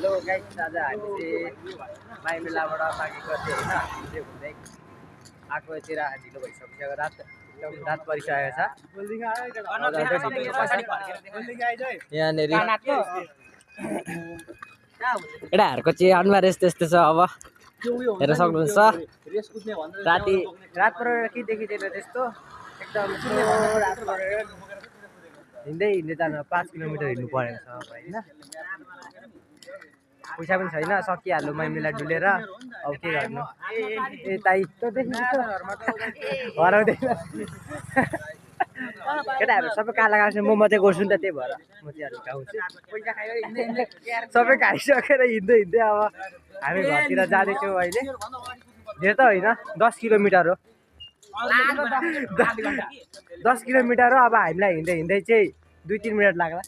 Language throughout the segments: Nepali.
हेलो गाइस, आज हामी चाहिँ माइमेलाबाट माघे गर्थ्यो होइन। हिँड्दै घुम्दै आएकोतिर ढिलो भइसक्यो, रात परिसकेको छ। यहाँनिर केटाहरूको चाहिँ अनुहार यस्तो यस्तो छ। अब हेर्न सक्नुहुन्छ, रात परेर के देखिँदैन त्यस्तो, एकदम हिँड्दै जानु 5 किलोमिटर हिँड्नु परेको छ होइन। पैसा पनि छैन, सकिहाल्यो माइमेला डुलेर। अब के गर्नु, हराउँदैन। केटाहरू सबै काला गाउँछ, म मात्रै गर्छु नि त, त्यही भएर म चाहिँ हल्का आउँछु। सबै खाइसकेर हिँड्दै अब हामी घरतिर जाँदैछौँ अहिले। धेरै त होइन, 10 किलोमिटर हो। 10 किलोमिटर हो। अब हामीलाई हिँड्दै चाहिँ 2-3 मिनट लाग्ला।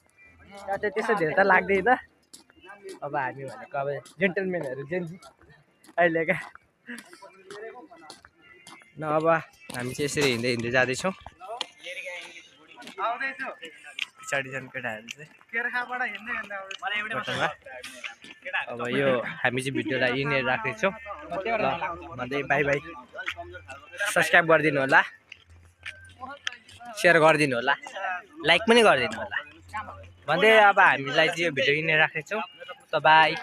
त्यस्तो धेरै त लाग्दैन। अब हामी भनेको अब जेन्टलमेनहरू जेन्जी अहिलेका न। अब हामी चाहिँ यसरी हिँड्दै जाँदैछौँ। पछाडि जाने केटाहरू चाहिँ अब यो हामी चाहिँ भिडियोलाई यहीँनिर राख्दैछौँ ल। भन्दै बाई बाई। सब्सक्राइब गरिदिनु होला, सेयर गरिदिनु होला, लाइक पनि गरिदिनु होला भन्दै अब हामीलाई चाहिँ यो भिडियो यहीँनिर राख्दैछौँ। त बाई।